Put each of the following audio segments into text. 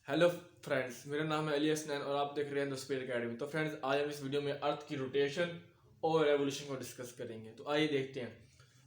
Hello friends, मेरा नाम है अली हसनैन और आप देख रहे हैं द स्पेयर एकेडमी। तो फ्रेंड्स, आज हम इस वीडियो में अर्थ की रोटेशन और रेवोल्यूशन को डिस्कस करेंगे। तो आइए देखते हैं।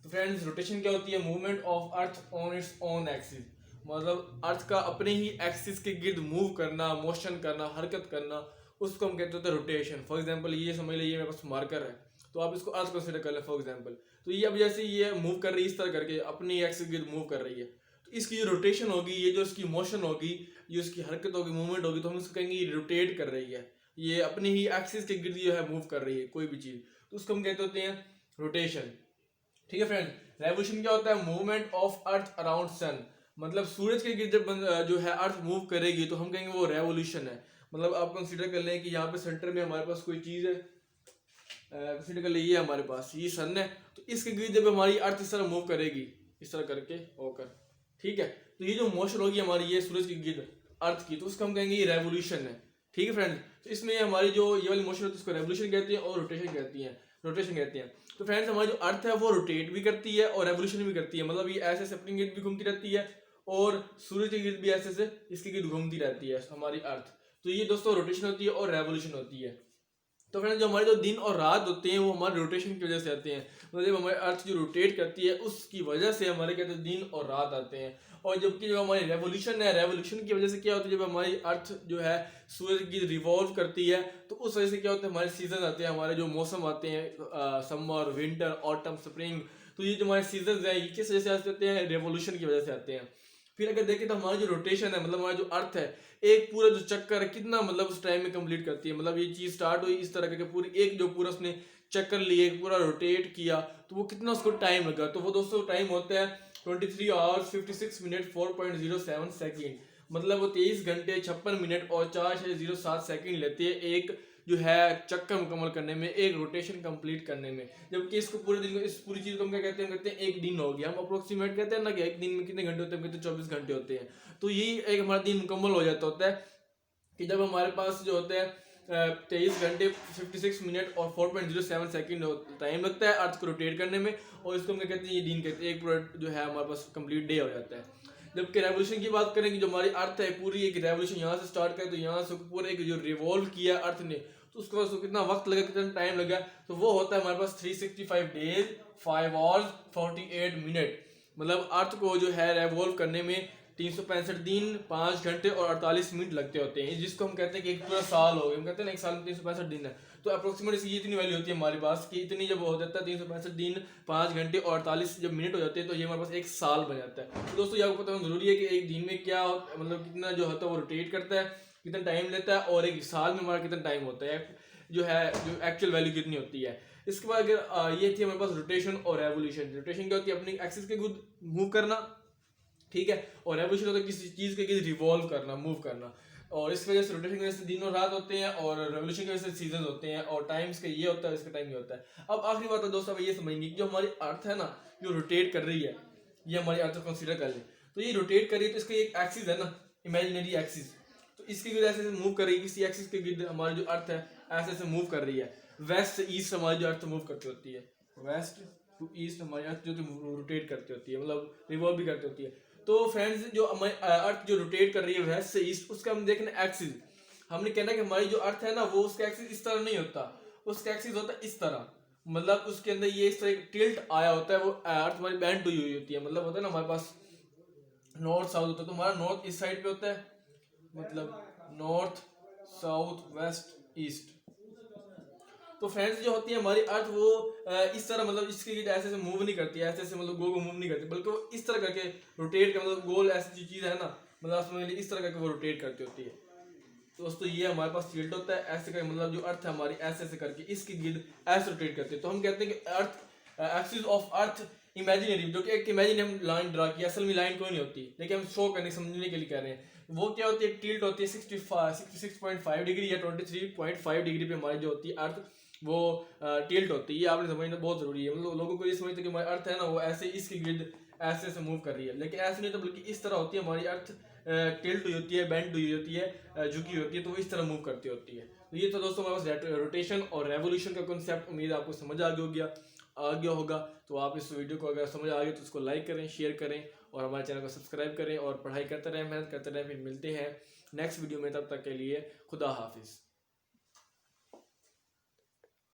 तो फ्रेंड्स, रोटेशन क्या होती है? Movement of earth on its own axis. मतलब अर्थ का अपने ही एक्सिस के गिर्द मूव करना, मोशन करना, हरकत करना, उसको हम कहते होते हैं रोटेशन। फॉर एग्जाम्पल ये समझ लीजिए मेरे पास मार्कर है, तो आप इसको अर्थ कंसिडर कर लें फॉर एग्जाम्पल। तो ये अब जैसे ये मूव कर रही है, इस तरह करके अपनी एक्सिस के गिर्द मूव कर रही है, तो इसकी जो रोटेशन होगी, ये जो इसकी मोशन होगी, ये उसकी हरकत होगी, मूवमेंट होगी, तो हम उसको कहेंगे ये रोटेट कर रही है, ये अपनी ही एक्सिस के गिर्द जो है मूव कर रही है कोई भी चीज, तो उसको हम कहते होते हैं रोटेशन। ठीक है फ्रेंड। रेवोल्यूशन क्या होता है? Movement of earth around sun. मतलब सूरज के गिर्द जब जो है अर्थ मूव करेगी तो हम कहेंगे वो रेवोल्यूशन है। मतलब आप कंसीडर कर लें कि यहाँ पे सेंटर में हमारे पास कोई चीज है, कंसीडर कर लीजिए हमारे पास ये सन है, तो इसके गिर्द जब हमारी अर्थ इस तरह मूव करेगी, इस तरह करके होकर, ठीक है, तो ये जो मोशन होगी हमारी ये सूरज की गिर्द अर्थ की, तो उसको हम कहेंगे ये रेवोल्यूशन है। ठीक है फ्रेंड्स। तो इसमें हमारी जो ये वाली मोशन होती है उसको रेवोल्यूशन कहती है और रोटेशन कहती है, रोटेशन कहते हैं। तो फ्रेंड्स, हमारी जो अर्थ है वो रोटेट भी करती है और रेवोल्यूशन भी करती है। मतलब ये ऐसे अपनी गिर्द भी घूमती रहती है और सूरज की गिर्द भी ऐसे से इसकी गिर्द घूमती रहती है हमारी अर्थ। तो ये दोस्तों रोटेशन होती है और रेवोल्यूशन होती है। तो फ्रेंड्स, जो हमारे जो दिन और रात होते हैं वो हमारे रोटेशन की वजह से आते हैं। मतलब जब हमारी अर्थ जो रोटेट करती है उसकी वजह से हमारे कहते हैं दिन और रात आते हैं। और जबकि जो हमारी रेवोल्यूशन है, रेवोल्यूशन की वजह से क्या होता है? जब हमारी अर्थ जो है सूरज की रिवॉल्व करती है तो उस वजह से क्या होता है? हमारे सीजन आते हैं, हमारे जो मौसम आते हैं, समर, विंटर, ऑटम, स्प्रिंग। तो ये जो हमारे सीजन है ये किस वजह से आते हैं? रेवोल्यूशन की वजह से आते हैं। फिर अगर देखें तो हमारी जो रोटेशन है, मतलब हमारा जो अर्थ है, एक पूरा जो चक्कर है कितना मतलब उस टाइम में कंप्लीट करती है। मतलब ये चीज स्टार्ट हुई इस तरह करके, पूरी एक जो पूरा उसने चक्कर लिए, पूरा रोटेट किया, तो वो कितना उसको टाइम लगा? तो वो दोस्तों टाइम होता है 23 आवर्स 56 मिनट 4.07 सेकेंड। मतलब वो 23 घंटे 56 मिनट और 4.07 सेकेंड लेते हैं एक जो है चक्कर मुकम्मल करने में, एक रोटेशन कंप्लीट करने में। जबकि इसको पूरे दिन को, इस पूरी चीज को हम क्या कहते हैं? कहते हैं एक दिन हो गया। हम अप्रोक्सीमेट कहते हैं ना कि एक दिन में कितने घंटे होते हैं? कहते हैं 24 घंटे होते हैं। तो यही एक हमारा दिन मुकम्मल हो जाता होता है कि जब हमारे पास जो होते हैं 23 घंटे 56 मिनट और 4.07 सेकेंड टाइम लगता है अर्थ को रोटेट करने में, और इसको हम क्या कहते हैं? ये दिन कहते हैं। एक पूरा जो है हमारे पास कंप्लीट डे हो जाता है। जबकि रेवोल्यूशन की बात करें कि जो हमारी अर्थ है पूरी एक रेवोल्यूशन यहाँ से स्टार्ट करें तो यहाँ से पूरा एक जो रिवॉल्व किया अर्थ ने, तो उसके बाद कितना वक्त लगा, कितना टाइम लगा? तो वो होता है हमारे पास 365 डेज 5 आवर्स 48 मिनट। मतलब अर्थ को जो है रेवॉल्व करने में 365 दिन 5 घंटे और 48 मिनट लगते होते हैं, जिसको हम कहते हैं कि एक पूरा साल हो गया। हम कहते हैं ना एक साल में 365 दिन है, तो अप्रोक्सीमेट इसकी इतनी वैल्यू होती है हमारे पास कि इतनी जब हो जाता है 365 दिन 5 घंटे और 48 जब मिनट हो जाते हैं तो ये हमारे पास एक साल बन जाता है। तो दोस्तों ये आपको पता होना जरूरी है कि एक दिन में क्या मतलब कितना जो होता है वो रोटेट करता है, कितना टाइम लेता है, और एक साल में हमारा कितना टाइम होता है, जो है जो एक्चुअल वैल्यू कितनी होती है। इसके बाद अगर ये थी हमारे पास रोटेशन और रेवोल्यूशन। रोटेशन क्या होती है? अपनी एक्सिस के गुड मूव करना, ठीक है, और रेवोल्यूशन होता है किसी चीज के रिवॉल्व करना, मूव करना। और इस वजह से रोटेशन की वजह से दिन और रात होते हैं और रेवोल्यूशन की वजह से सीजन होते हैं, और टाइम्स का ये होता है, इसका टाइम ये होता है। अब आखिरी बात है दोस्तों, अब ये समझेंगे कि जो हमारी अर्थ है ना, जो रोटेट कर रही है, ये हमारी अर्थ को कंसीडर कर ले, तो ये रोटेट कर रही है, तो इसका एक एक्सिस है ना, इमेजिनरी एक्सिस, तो इसकी वजह से मूव कर रही है। किसी एक्सिस के गिर्द हमारी जो अर्थ है ऐसे से मूव कर रही है। वेस्ट से ईस्ट हमारी जो अर्थ मूव करती होती है, वेस्ट टू ईस्ट हमारी अर्थ जो रोटेट करती होती है, मतलब रिवॉल्व भी करती होती है। तो फ्रेंड्स, जो हमारी अर्थ जो रोटेट कर रही है वेस्ट से ईस्ट, उसका हम देखना एक्सिस, हमने कहना कि हमारी जो अर्थ है ना वो उसका एक्सिस इस तरह नहीं होता, उसका एक्सिस होता है इस तरह। मतलब उसके अंदर ये इस तरह टिल्ट आया होता है, वो अर्थ हमारी बैंड हुई होती है। मतलब होता है ना हमारे पास नॉर्थ साउथ होता है, तो हमारा नॉर्थ इस साइड पे होता है, मतलब नॉर्थ साउथ वेस्ट ईस्ट। तो फ्रेंड्स, जो होती है हमारी अर्थ वो इस तरह, मतलब इसकी ऐसे से मूव नहीं करती, ऐसे से मतलब गोल मूव नहीं करती, बल्कि वो इस तरह करके रोटेट कर, मतलब गोल ऐसी चीज है ना, मतलब समझ लीजिए इस तरह करके वो रोटेट करती होती है। तो दोस्तों ये हमारे पास टिल्ट होता है ऐसे करके, मतलब जो अर्थ है हमारी ऐसे ऐसे करके इसकी गिर्द ऐसे रोटेट करती है। तो हम कहते हैं कि अर्थ एक्सिस ऑफ अर्थ इमेजिनरी, जो कि एक इमेजिन हम लाइन ड्रा की, असल में लाइन कोई नहीं होती, लेकिन हम शो करने समझने के लिए कह रहे हैं। वो क्या होती है? टिल्ट होती है 66.5 डिग्री या 23.5 डिग्री पे हमारी जो होती है अर्थ वो टिल्ट होती है। ये आपने समझना बहुत जरूरी है। मतलब लोगों को ये समझते कि हमारी अर्थ है ना वो ऐसे इसकी गिर्द ऐसे से मूव कर रही है, लेकिन ऐसे नहीं, तो बल्कि इस तरह होती है हमारी अर्थ, टिल्ट हुई होती है, बेंड हुई होती है, झुकी होती है, तो वो इस तरह मूव करती होती है। तो ये तो दोस्तों हमारे पास रोटेशन और रेवोल्यूशन का कॉन्सेप्ट, उम्मीद आपको समझ आ गया होगा। तो आप इस वीडियो को अगर समझ आ गया तो उसको लाइक करें, शेयर करें और हमारे चैनल को सब्सक्राइब करें और पढ़ाई करते रहें, मेहनत करते रहें। फिर मिलते हैं नेक्स्ट वीडियो में, तब तक के लिए खुदा हाफिज़।